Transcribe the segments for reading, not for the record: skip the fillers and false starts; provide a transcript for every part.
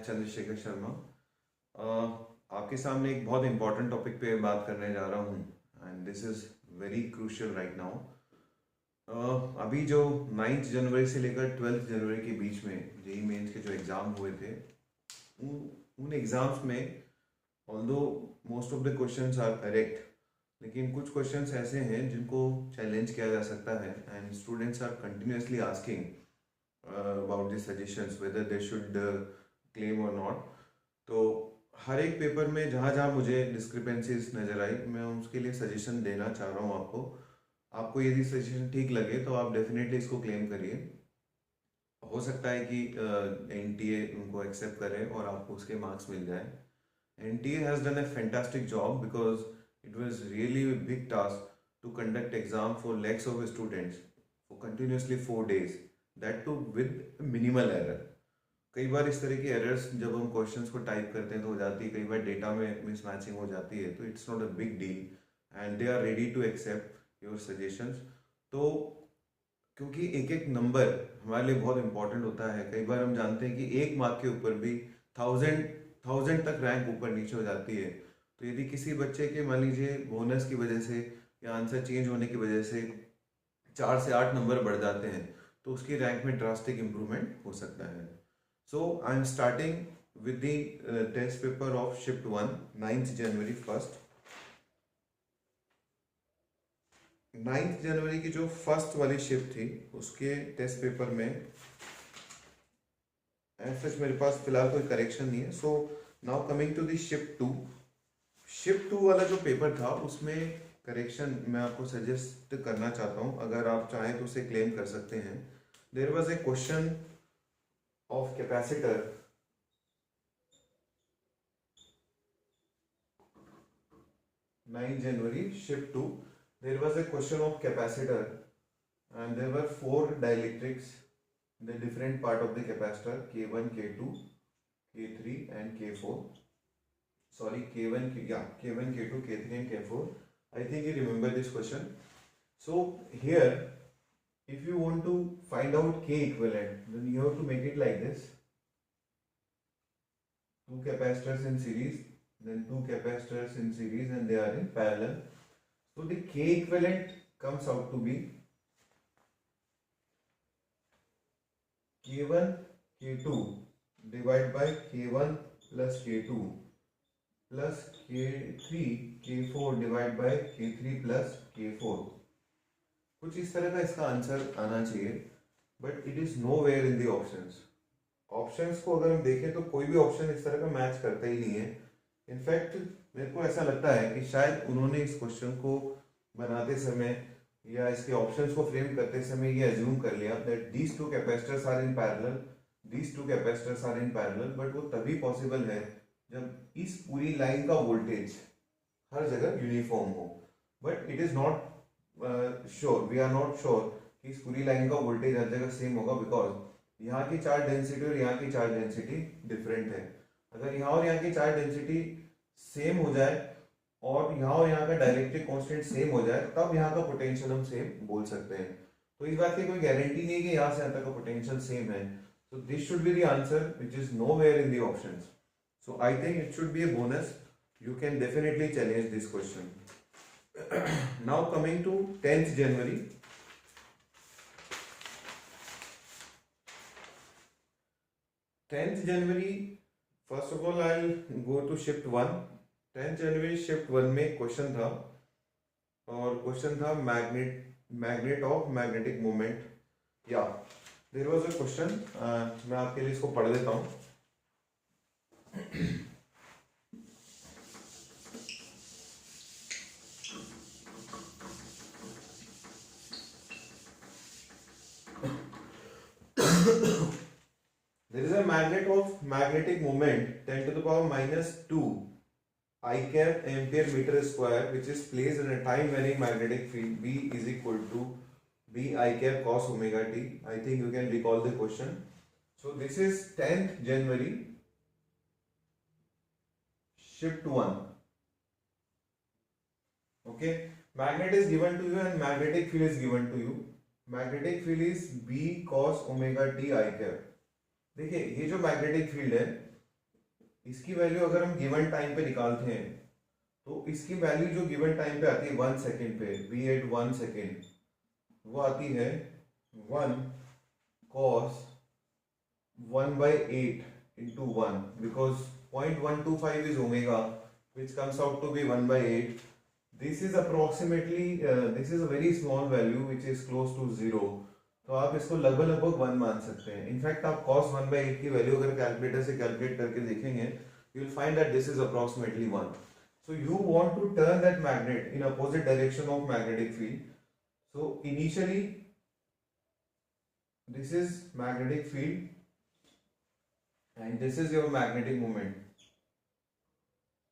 चंद्रशेखर शर्मा। आपके सामने एक बहुत इंपॉर्टेंट टॉपिक पे बात करने जा रहा हूँ and this is very crucial right now. अभी जो 9 जनवरी से लेकर 12 जनवरी के बीच में जेई मेंस के जो एग्ज़ाम हुए थे, उन एग्ज़ाम्स में although most of the questions are correct, लेकिन कुछ क्वेश्चंस ऐसे हैं जिनको चैलेंज किया जा सकता है and students are continuously asking about the suggestions whether they should claim or not। तो हर एक पेपर में जहाँ जहाँ मुझे डिस्क्रिपेंसीज नज़र आई, मैं उसके लिए सजेशन देना चाह रहा हूँ आपको। आपको यदि सजेशन ठीक लगे तो आप डेफिनेटली इसको क्लेम करिए। हो सकता है कि एनटीए उनको एक्सेप्ट करे और आपको उसके मार्क्स मिल जाए। NTA has done a fantastic job because it was really a big task to conduct exam for lakhs of students for continuously 4 days, that too with minimal error. कई बार इस तरह की एरर्स जब हम क्वेश्चंस को type करते हैं तो हो जाती है, कई बार डेटा में मिसमैचिंग हो जाती है, तो it's not a big deal and they are ready to accept your suggestions. तो क्योंकि एक एक नंबर हमारे लिए बहुत इंपॉर्टेंट होता है, कई बार हम जानते हैं कि एक मार्क के ऊपर भी थाउजेंड तक रैंक ऊपर नीचे हो जाती है। तो यदि किसी बच्चे के मान लीजिए बोनस की वजह से या आंसर चेंज होने की वजह से 4 से 8 नंबर बढ़ जाते हैं, तो उसकी रैंक में ड्रास्टिक इम्प्रूवमेंट हो सकता है। So I am starting with the test paper of shift 1, 9 January first. 9 जनवरी की जो फर्स्ट वाली शिफ्ट थी उसके टेस्ट पेपर में सच मेरे पास फिलहाल कोई करेक्शन नहीं है। So now coming to the shift 2। Shift 2 वाला जो पेपर था उसमें करेक्शन मैं आपको सजेस्ट करना चाहता हूँ, अगर आप चाहें तो उसे क्लेम कर सकते हैं। There was a question of capacitor, January shift 2, there was a question of capacitor and there were 4 dielectrics in the different part of the capacitor K1, K2, K3 and K4. Sorry, K1, K2, K3 and K4. I think you remember this question. So here, if you want to find out K equivalent, then you have to make it like this: 2 capacitors in series, then 2 capacitors in series, and they are in parallel. So the K equivalent comes out to be K1, K2 divided by K1 plus K2 plus K3, K4 divided by K3 plus K4। कुछ इस तरह का इसका answer आना चाहिए, but it is nowhere in the options. Options को अगर हम देखें तो कोई भी ऑप्शन इस तरह का मैच करता ही नहीं है। इनफैक्ट मेरे को ऐसा लगता है कि शायद उन्होंने इस क्वेश्चन को बनाते समय या इसके ऑप्शंस को फ्रेम करते समय ये अज्यूम कर लिया that these two capacitors are in parallel, these two capacitors are in parallel. But वो तभी पॉसिबल है जब इस पूरी लाइन का वोल्टेज हर जगह यूनिफॉर्म हो। But it is not sure, we are not sure कि इस पूरी लाइन का वोल्टेज हर जगह सेम होगा, बिकॉज यहाँ की चार्ज डेंसिटी और यहाँ की चार्ज डेंसिटी डिफरेंट है। अगर यहाँ और यहाँ की चार्ज डेंसिटी सेम हो जाए और यहाँ और यहाँ का डायरेक्ट्रिक कांस्टेंट सेम हो जाए, तब यहाँ का पोटेंशियल हम सेम बोल सकते हैं। तो इस बात की कोई गारंटी नहीं है कि यहाँ से यहाँ तक का पोटेंशियल सेम है। So this should be the answer which is nowhere in the options. So I think it should be a bonus. You can definitely challenge this question. Now coming to 10th January. 10th January, first of all I'll go to shift 1. 10th January shift 1 में question था और question था magnet of magnetic moment. या there was a question, मैं आपके लिए इसको पढ़ देता हूँ। There is a magnet of magnetic moment 10 to the power minus 2 I cap ampere meter square which is placed in a time varying magnetic field B is equal to B I cap cos omega t. I think you can recall the question. So this is 10th January shift 1. Okay, magnet is given to you and magnetic field is given to you. Magnetic field is B cos omega t I cap. देखिए ये जो magnetic field है इसकी value अगर हम given time पे निकालते हैं तो इसकी वैल्यू जो गिवन टाइम पे आती है 1 सेकेंड पे, बी एट 1 सेकेंड, वो आती है 1 cos 1/8 into 1 because 0.125 is omega which comes out to be 1/8. This is approximately this is a very small value which is close to 0. तो आप इसको लगभग लगभग 1 मान सकते हैं. इनफैक्ट आप cos 1/8 की वैल्यू अगर कैलकुलेटर से कैलकुलेट करके देखेंगे you will find that this is approximately 1. So you want to turn that magnet in opposite direction of magnetic field. So initially this is magnetic field and this is your magnetic moment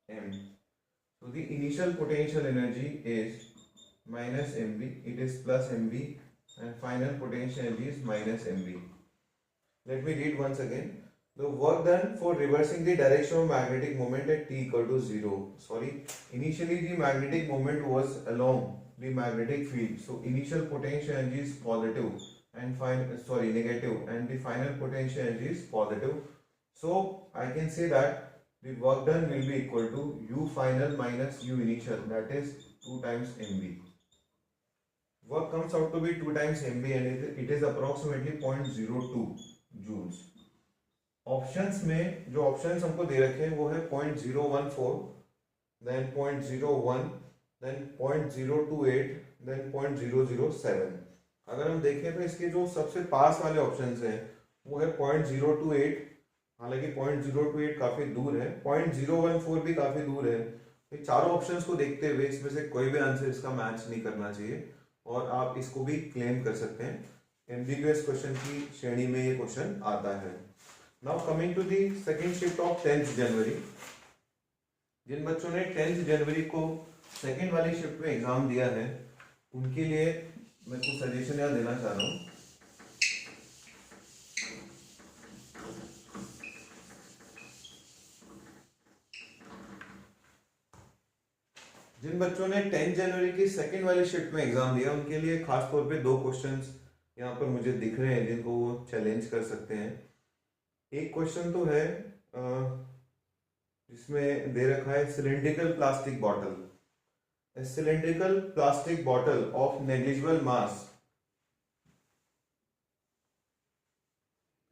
M. So the initial potential energy is minus mv, it is plus mv, and final potential energy is minus mv. Let me read once again. The work done for reversing the direction of magnetic moment at t equal to 0. Sorry, initially the magnetic moment was along the magnetic field. So initial potential energy is positive and negative, and the final potential energy is positive. So I can say that the work done will be equal to u final minus u initial, that is 2 times mv. Work comes out to be 2 times mv and it is approximately 0.02 joules. Options में जो options हमको दे रखे हैं वो है 0.014, then 0.01, then 0.028, then 0.007. अगर हम देखें तो इसके जो सबसे पास वाले ऑप्शंस हैं वो है 0.028, हालांकि 0.028 काफी दूर है, 0.014 भी काफी दूर है. तो चारों ऑप्शंस को देखते हुए इसमें से कोई भी आंसर इसका मैच नहीं करना चाहिए और आप इसको भी क्लेम कर सकते हैं. एमबीबीएस क्वेश्चन की श्रेणी में ये क्वेश्चन आता है. Now coming to the second shift of 10th जनवरी. जिन बच्चों ने 10th जनवरी को सेकेंड वाली शिफ्ट में एग्जाम दिया है उनके लिए मैं कुछ सजेशन यहाँ देना चाह रहा हूँ. जिन बच्चों ने 10 जनवरी की सेकेंड वाली शिफ्ट में एग्जाम दिया उनके लिए खास तौर पे 2 क्वेश्चंस यहाँ पर मुझे दिख रहे हैं जिनको वो चैलेंज कर सकते हैं. एक क्वेश्चन तो है जिसमें दे रखा है cylindrical plastic bottle. A cylindrical plastic bottle of negligible mass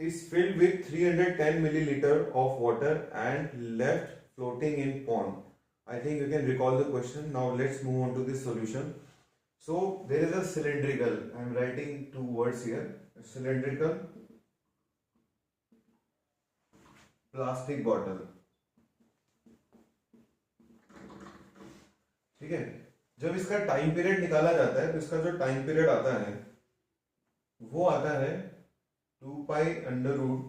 is filled with 310 milliliter of water and left floating in pond. I think you can recall the question. Now let's move on to the solution. So there is a cylindrical, I am writing 2 words here, cylindrical plastic bottle. ठीक है, जब इसका time period निकाला जाता है तो इसका जो टाइम पीरियड आता है वो आता है 2 pi under root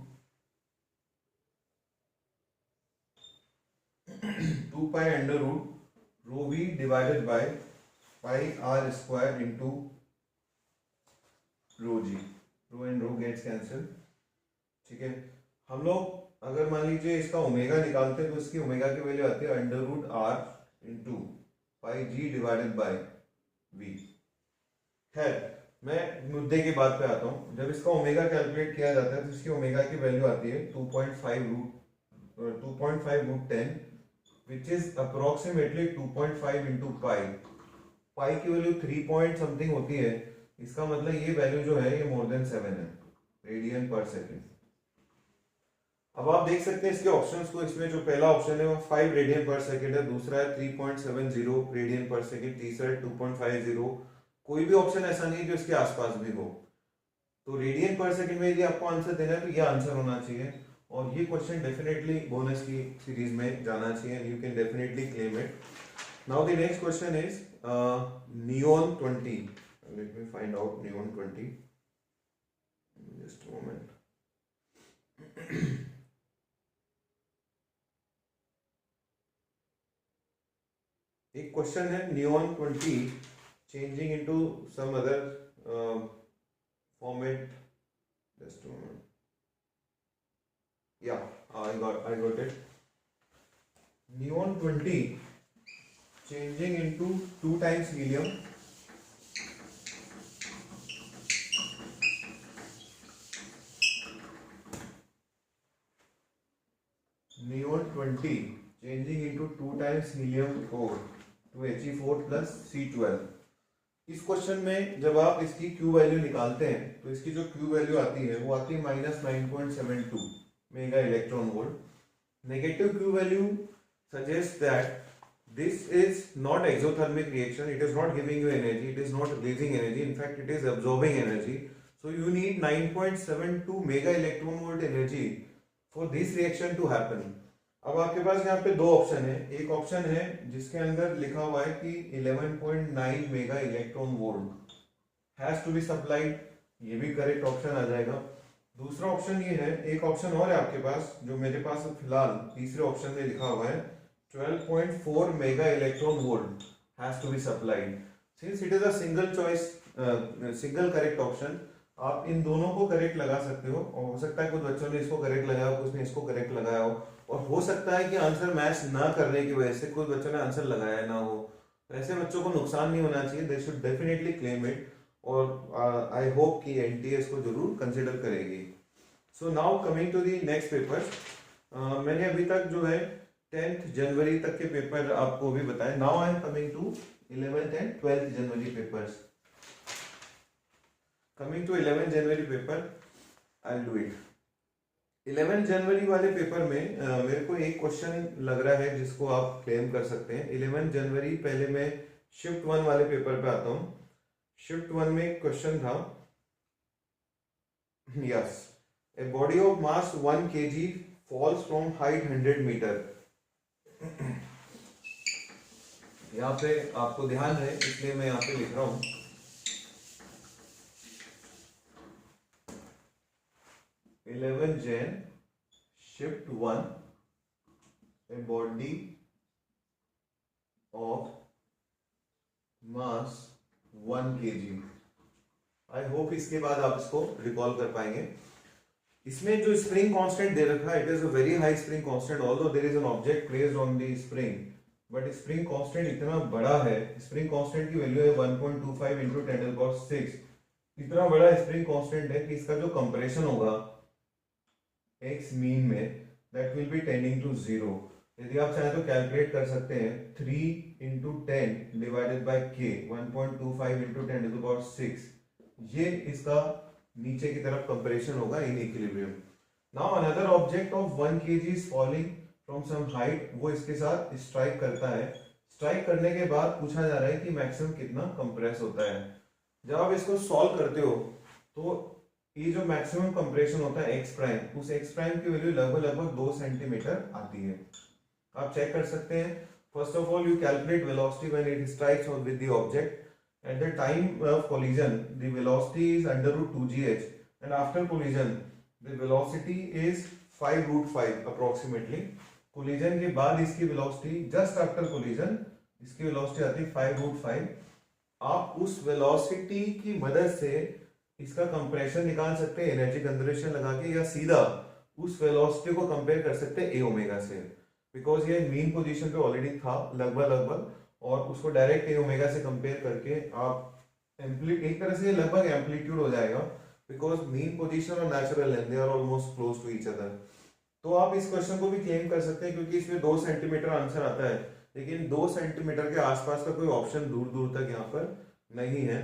2 pi under root rho v divided by pi r square into rho g. Rho and rho gets cancel. ठीक है, हम लोग अगर मान लीजिए इसका ओमेगा निकालते हैं तो इसकी ओमेगा की वैल्यू आती है under root r into pi g divided by v. खैर, मैं मुद्दे की बात पे आता हूँ. जब इसका ओमेगा कैलकुलेट किया जाता है तो इसकी ओमेगा की वैल्यू आती है 2.5 root 10 which is approximately 2.5 into pi. Pi की वैल्यू 3 पॉइंट समथिंग होती है. इसका मतलब ये वैल्यू जो है ये मोर देन 7 है रेडियन पर सेकेंड. अब आप देख सकते हैं इसके ऑप्शंस को. इसमें जो पहला ऑप्शन है वो 5 रेडियन पर सेकेंड है, दूसरा है 3.70 रेडियन पर सेकेंड, तीसरा है 2.50. कोई भी ऑप्शन ऐसा नहीं जो इसके आसपास भी हो. तो रेडियन पर सेकेंड में यदि आपको आंसर देना है तो ये आंसर होना चाहिए और ये क्वेश्चन डेफिनेटली बोनस की सीरीज में जाना चाहिए. You can definitely claim it. Now the next question is neon 20. Let me find out neon 20. Just a moment. एक क्वेश्चन है neon 20 changing into some other format. Just a moment. Yeah I got it. Neon 20 changing into 2 times helium neon 20 changing into 2 times helium core to He4 plus C12। इस question में जब आप इसकी Q value निकालते हैं तो इसकी जो Q वैल्यू आती है वो आती है -9.72 mega electron volt. Negative Q value suggests that this is not exothermic reaction, it is not giving you energy, it is not releasing energy, in fact it is absorbing energy. So you need 9.72 mega electron volt energy for this reaction to happen। अब आपके पास यहाँ पे दो option है, एक option है जिसके अंदर लिखा हुआ है कि 11.9 mega electron volt has to be supplied, ये भी करेक्ट ऑप्शन आ जाएगा। दूसरा ऑप्शन ये है, एक ऑप्शन और है आपके पास जो मेरे पास फिलहाल तीसरे ऑप्शन में लिखा हुआ है 12.4 mega electron volt has to be supplied। Since it is a single choice, single correct option, आप इन दोनों को करेक्ट लगा सकते हो और हो सकता है कुछ बच्चों ने इसको करेक्ट लगाया हो, कुछ ने इसको करेक्ट लगाया हो, और हो सकता है कि आंसर मैच ना करने की वजह से कुछ बच्चों ने आंसर लगाया ना हो। तो ऐसे बच्चों को नुकसान नहीं होना चाहिए, they should definitely claim it, और आई होप कि एनटीए इसको जरूर कंसिडर करेगी। So now coming to the next paper, मैंने अभी तक जो है 10th जनवरी तक के पेपर आपको भी बताए। Now I am coming to 11th and 12th January papers. Coming to 11th January paper, I will do it. 11th January वाले पेपर में मेरे को एक क्वेश्चन लग रहा है जिसको आप क्लेम कर सकते हैं। 11th जनवरी, पहले मैं शिफ्ट 1 वाले पेपर पे आता हूँ। शिफ्ट 1 में एक क्वेश्चन था, yes, a body of mass 1 kg falls from height 100 metre. यहाँ पे आपको ध्यान है इसलिए मैं यहाँ पे लिख रहा हूं 11 Jan shift 1, a body of mass 1 kg। I hope इसके बाद आप इसको रिकॉल कर पाएंगे। इसमें जो स्प्रिंग कांस्टेंट दे रखा है, it is a very high spring constant, although there is an object placed on the spring, but spring constant इतना बड़ा है, स्प्रिंग कांस्टेंट की वैल्यू है 1.25 into 10⁶। इतना बड़ा स्प्रिंग कांस्टेंट है कि इसका जो कंप्रेशन होगा एक्स मीन में, that will be tending to 0। यदि आप चाहें तो कैलकुलेट कर सकते हैं 3 into 10 divided by k, 1.25 into 10⁶, ये इसका नीचे की तरफ कंप्रेशन होगा in equilibrium. Now another object of 1 kg is falling from some height, वो इसके साथ स्ट्राइक करता है। स्ट्राइक करने के बाद पूछा जा रहा है कि मैक्सिमम कितना कंप्रेस होता है। जब आप इसको सॉल्व करते हो तो ये जो मैक्सिमम कंप्रेशन होता है एक्स प्राइम, उस एक्स प्राइम की वैल्यू लगभग 2 सेंटीमीटर आती है। आप चेक कर सकते हैं। First of all you calculate velocity when it strikes with the object. At the time of collision, the velocity is under root 2gh, and after collision, the velocity is 5 root 5 approximately। Collision के बाद इसकी velocity, just after collision, इसकी velocity आती है 5 root 5। आप उस velocity की मदद से इसका compression निकाल सकते हैं energy conservation लगा के, या सीधा उस velocity को compare कर सकते हैं a ओमेगा से, because ये mean position पे already था लगभग, और उसको डायरेक्ट ए ओमेगा से कंपेयर करके आप एक तरह से लगभग एम्पलीट्यूड हो जाएगा, बिकॉज मीन पोजीशन और natural length they are almost close to each other. तो आप इस क्वेश्चन को भी क्लेम कर सकते हैं क्योंकि इसमें 2 सेंटीमीटर आंसर आता है, लेकिन 2 सेंटीमीटर के आसपास का कोई ऑप्शन दूर दूर तक यहाँ पर नहीं है।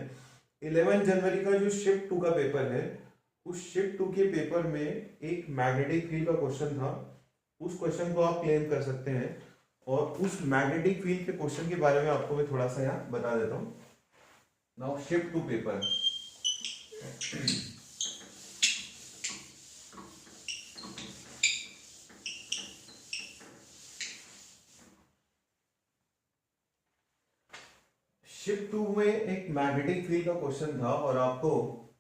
11 जनवरी का जो शिफ्ट 2 का पेपर है, उस शिफ्ट 2 के पेपर में एक मैग्नेटिक फील्ड का क्वेश्चन था। उस क्वेश्चन को आप क्लेम कर सकते हैं, और उस मैग्नेटिक फील्ड के क्वेश्चन के बारे में आपको मैं थोड़ा सा यहाँ बता देता हूँ। नाउ शिफ्ट 2 पेपर, शिफ्ट 2 में एक मैग्नेटिक फील्ड का क्वेश्चन था, और आपको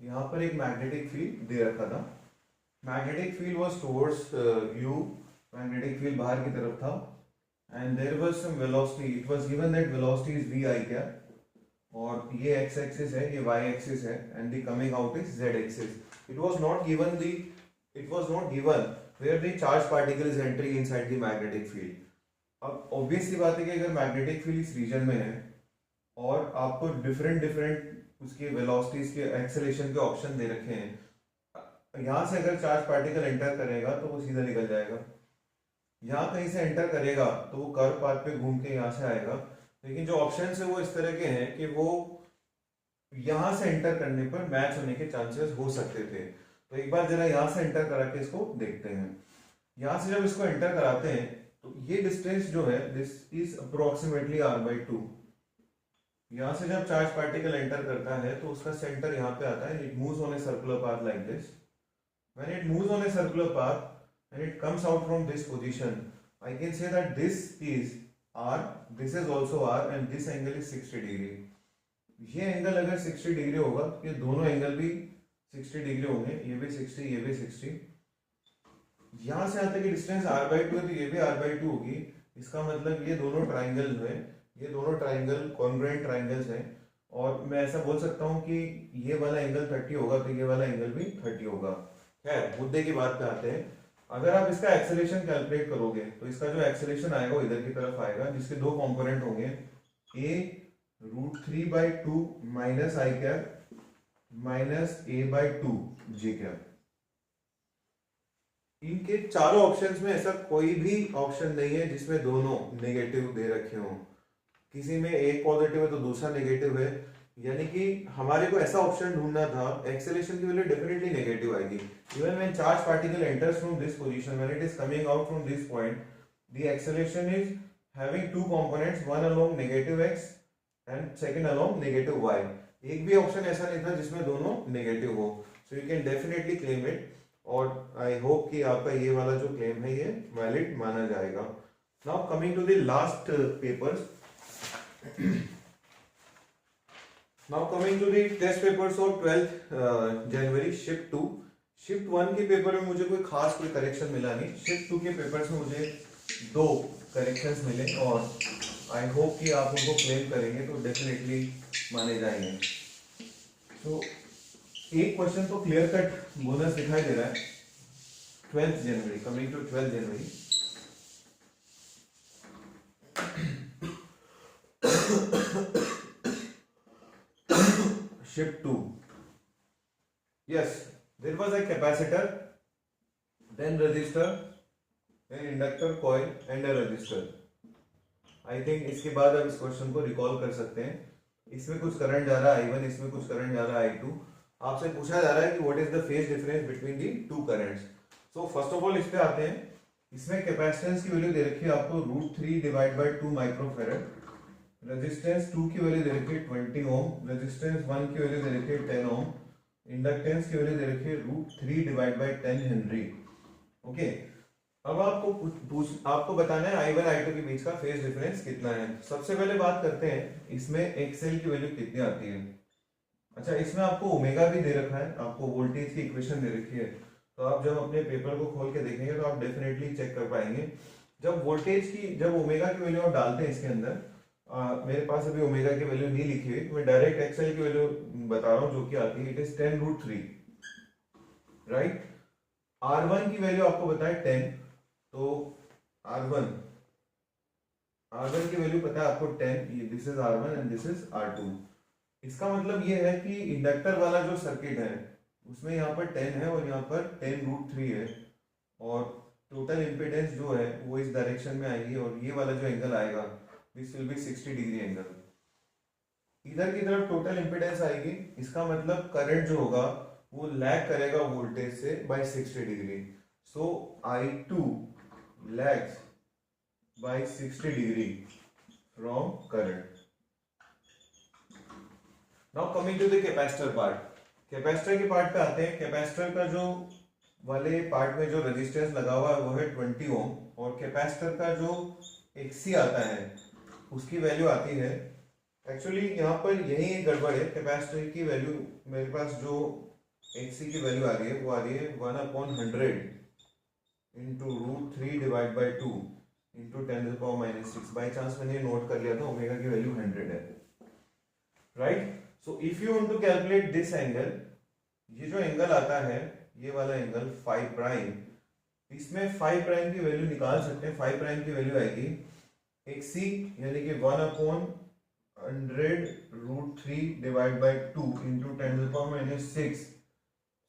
यहाँ पर एक मैग्नेटिक फील्ड दे रखा था। Magnetic field was towards you, magnetic field बाहर की तरफ था, and there was some velocity, it was given that velocity is vi cap, और ये x axis है, ये y axis है, and the coming out is z axis। it was not given where the charged particle is entering inside the magnetic field। अब obvious सी बात है कि अगर मैग्नेटिक फील्ड इस रीजन में है और आपको डिफरेंट उसकी वेलोसिटीज के एक्सेलरेशन के ऑप्शन दे रखे हैं, यहाँ से अगर चार्ज पार्टिकल एंटर करेगा तो वो सीधा निकल जाएगा। यहाँ कहीं से एंटर करेगा तो वो कर्व पाथ पे घूम के यहाँ से आएगा, लेकिन जो ऑप्शन है वो इस तरह के हैं कि वो यहाँ से एंटर करने पर मैच होने के चांसेस हो सकते थे। तो एक बार जरा यहाँ से एंटर करा के इसको देखते हैं। यहाँ से जब इसको एंटर कराते हैं तो ये डिस्टेंस जो है दिस इज अप्रोक्सीमेटली r/2। यहाँ से जब चार्ज पार्टिकल एंटर करता है तो उसका सेंटर यहाँ पे आता है, it moves on a circular path like this. When it moves on a circular path and it comes out from this position, I can say that this is r, this is also r and this angle is 60 degree. ये angle अगर 60 degree होगा, ये दोनों angle भी 60 degree होंगे, ये भी 60, ये भी 60। यहां से आता है कि डिस्टेंस r/2 है तो ये भी r/2 होगी। इसका मतलब ये दोनों ट्राइंगल है, ये दोनों ट्राइंगल कॉन्ग्रुएंट ट्राइंगल्स हैं, और मैं ऐसा बोल सकता हूं कि ये वाला एंगल 30 होगा तो ये वाला एंगल भी 30 होगा। खैर मुद्दे की बात पे आते हैं। अगर आप इसका एक्सेलेरेशन कैलकुलेट करोगे तो इसका जो एक्सेलेरेशन आएगा वो इधर की तरफ आएगा, जिसके दो कंपोनेंट होंगे, a√3/2 minus i cap minus a/2 j cap. इनके चारों ऑप्शंस में ऐसा कोई भी ऑप्शन नहीं है जिसमें दोनों नेगेटिव दे रखे हों। किसी में एक पॉजिटिव है तो दूसरा नेगेटिव है, यानी कि हमारे को ऐसा ऑप्शन ढूंढना था, एक्सेलरेशन की वैल्यू डेफिनेटली नेगेटिव आएगी। Even when charge particle enters from this position, when it is coming out from this point, the acceleration is having two components, one along negative x and second along negative y। एक भी option ऐसा नहीं था जिसमें दोनों negative हो, so you can definitely claim it. और I hope कि आपका ये वाला जो क्लेम है ये वैलिड माना जाएगा। Now coming to the last papers, now coming to the test papers of 12th January, shift 2। Shift 1 के पेपर में मुझे कोई खास कोई करेक्शन मिला नहीं, शिफ्ट 2 के पेपर्स में मुझे 2 करेक्शंस मिले, और आई होप कि आप उनको क्लेम करेंगे तो डेफिनेटली माने जाएंगे। तो एक क्वेश्चन तो क्लियर कट बोनस दिखाई दे रहा है। 12th January, coming to 12th January, shift 2, yes, there was a capacitor, then resistor, then inductor coil and a resistor। I think इसके बाद आप इस क्वेश्चन को रिकॉल कर सकते हैं। इसमें कुछ करंट जा रहा है I1, इसमें कुछ करंट जा रहा है I2। आपसे पूछा जा रहा है कि what is the phase difference between the two currents. So first of all इस पे आते हैं। इसमें कैपेसिटेंस की वैल्यू दे रखी है आपको √3/2 माइक्रोफैरड, रेजिस्टेंस 2 की वैल्यू दे रखी है 20 ओम, रेजिस्टेंस 1 की वैल्यू दे रखी है 10 ओम, इंडक्टेंस की वैल्यू दे रखी है √3/10 हेनरी। ओके, अब आपको बताना है I1 I2 के बीच का फेज डिफरेंस कितना है। सबसे पहले बात करते हैं इसमें एक्सएल की वैल्यू कितनी आती है। अच्छा, इसमें आपको ओमेगा भी दे रखा है, आपको वोल्टेज की इक्वेशन दे रखी है, तो आप जब अपने पेपर को खोल के देखेंगे तो आप डेफिनेटली चेक कर पाएंगे। जब ओमेगा की वैल्यू आप डालते हैं इसके अंदर, मेरे पास अभी ओमेगा की वैल्यू नहीं लिखी हुई, मैं डायरेक्ट एक्सएल की वैल्यू बता रहा हूँ जो कि आती है, इट इज 10√3, राइट। R1 की वैल्यू आपको बताए 10, तो R1 की वैल्यू पता है आपको 10, this is R1 and this is R2। इसका मतलब ये है कि इंडक्टर वाला जो सर्किट है उसमें यहाँ पर 10 है और यहाँ पर 10√3 है, और टोटल इंपेडेंस जो है वो इस डायरेक्शन में आएगी, और ये वाला जो एंगल आएगा this will be 60 degree angle. इधर की तरफ टोटल इंपेडेंस आएगी, इसका मतलब करंट जो होगा वो लैग करेगा वोल्टेज से by 60 degree. So I2 lags by 60 degree from current। Now coming to the capacitor part, capacitor के पार्ट पे आते हैं। कैपेसिटर का जो वाले पार्ट में जो रेजिस्टेंस लगा हुआ है वो है 20 ओम, और कैपेसिटर का जो XC आता है उसकी वैल्यू आती है, एक्चुअली यहाँ पर यही एक गड़बड़ है। कैपेसिटर की वैल्यू मेरे पास जो XC की वैल्यू आ रही है वो आ रही है 1/100 इंटू √3/2 इंटू 10⁻⁻⁶। बाई चांस मैंने नोट कर लिया था ओमेगा की वैल्यू 100 है, right. So if you want to calculate this angle, ये जो एंगल आता है ये वाला एंगल फाइव प्राइम, इसमें फाइव प्राइम की वैल्यू निकाल सकते हैं। फाइव प्राइम की वैल्यू आएगी XC यानी कि 1/100 √3/2 into 10⁻⁻⁶,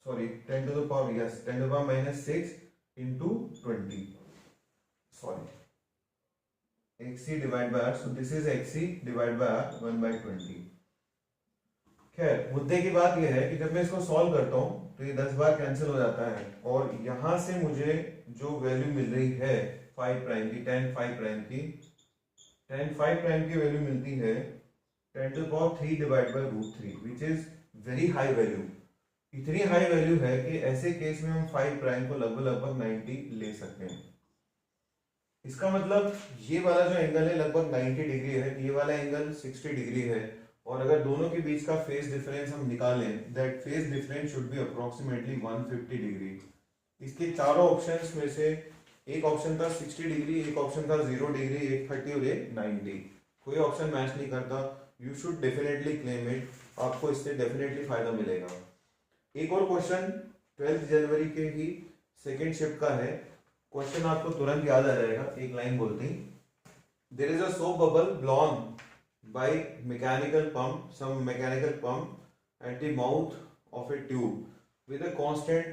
sorry 10⁻⁻⁶ into 20। XC divide by R, so this is XC divide by R 1/20। खैर मुद्दे की बात यह है कि जब मैं इसको सॉल्व करता हूँ तो ये 10 बार कैंसिल हो जाता है और यहां से मुझे जो वैल्यू मिल रही है 5 प्राइम की, tan 5 प्राइम की, tan 5 प्राइम की वैल्यू मिलती है 10⁻³ divide by √3 which is very high value. इतनी हाई वैल्यू है कि ऐसे केस में हम 5 प्राइम को लगभग 90 ले सकते हैं। इसका मतलब ये वाला जो एंगल है लगभग 90 डिग्री है, ये वाला एंगल 60 डिग्री है, और अगर दोनों के बीच का फेज डिफरेंस हम निकालें, that phase difference should be approximately 150 degree. इसके चारों ऑप्शंस में से एक ऑप्शन था 60 डिग्री, एक ऑप्शन था 0 डिग्री, एक 30 और एक 90। कोई ऑप्शन मैच नहीं करता। You should definitely claim it, आपको इससे डेफिनेटली फायदा मिलेगा। एक और क्वेश्चन 12 जनवरी के ही सेकेंड शिफ्ट का है। क्वेश्चन आपको तुरंत याद आ जाएगा, एक लाइन बोलती, there is a soap bubble blown by some mechanical pump at the mouth of a tube with a constant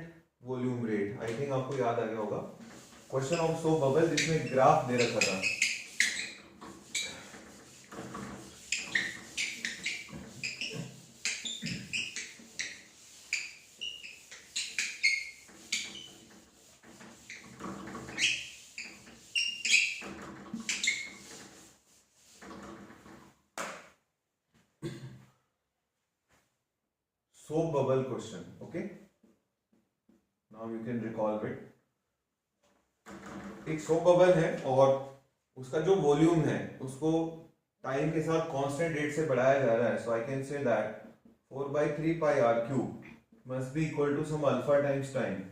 volume rate। I think आपको याद आ गया होगा क्वेश्चन ऑफ सोप बबल, जिसमें ग्राफ दे रखा था। soap bubble question, okay, now you can recall it। एक soap bubble है और उसका जो वॉल्यूम है उसको टाइम के साथ कांस्टेंट रेट से बढ़ाया जा रहा है। So I can say that 4/3 pi r cube must be equal to some alpha times time,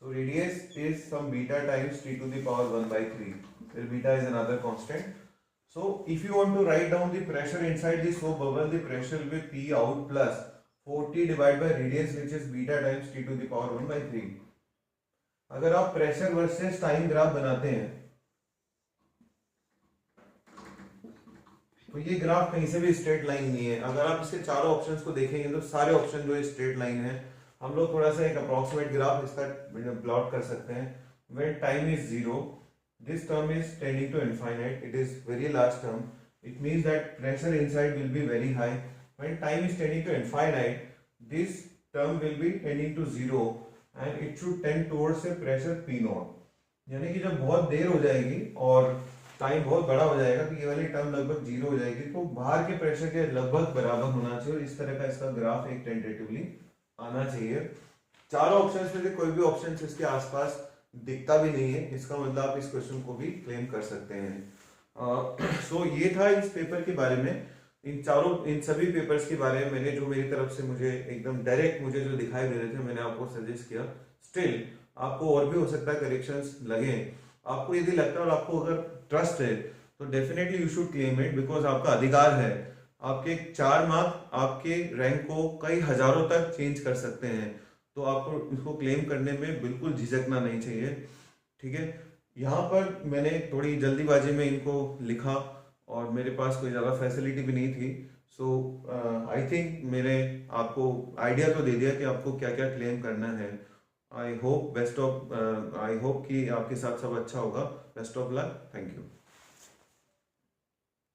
so radius is some beta times t to the power 1/3, where beta is another constant। so if you want to write down the pressure inside the soap bubble, the pressure will be P out plus 40 divide by radius which is beta times t to the power 1/3। अगर आप pressure versus time graph बनाते हैं तो ये graph कहीं से भी straight line नहीं है। अगर आप इसके चारों ऑप्शंस को देखेंगे तो सारे ऑप्शन जो है स्ट्रेट लाइन है। हम लोग थोड़ा सा एक अप्रोक्सीमेट ग्राफ इसका प्लॉट कर सकते हैं। When time is 0, this term is tending to infinite, it is very large term, it means that pressure inside will be very high. When time is tending to infinite, this term will be tending to 0 and it should tend towards a pressure P naught। यानी कि जब बहुत देर हो जाएगी और time बहुत बड़ा हो जाएगा तो ये वाली टर्म लगभग 0 हो जाएगी, तो बाहर के प्रेशर के लगभग बराबर होना चाहिए और इस तरह का इसका ग्राफ एक टेंटेटिवली आना चाहिए। चारों ऑप्शंस में से कोई भी ऑप्शन इसके आसपास दिखता भी नहीं है, इसका मतलब आप इस क्वेश्चन को भी क्लेम कर सकते हैं। सो ये था इस पेपर के बारे में। इन सभी पेपर्स के बारे में मैंने जो मेरी तरफ से मुझे एकदम डायरेक्ट मुझे जो दिखाई दे रहे थे मैंने आपको सजेस्ट किया। स्टिल आपको और भी हो सकता है करेक्शंस लगे, आपको यदि लगता है और आपको अगर ट्रस्ट है तो definitely you should claim it, because आपका अधिकार है। आपके 4 मार्क आपके रैंक को कई हजारों तक चेंज कर सकते हैं, तो आपको इसको क्लेम करने में बिल्कुल झिझकना नहीं चाहिए, ठीक है। यहाँ पर मैंने थोड़ी जल्दीबाजी में इनको लिखा और मेरे पास कोई ज़्यादा फैसिलिटी भी नहीं थी। सो आई थिंक मैंने आपको आइडिया तो दे दिया कि आपको क्या क्या क्लेम करना है। आई होप कि आपके साथ सब अच्छा होगा। Best of luck, thank you.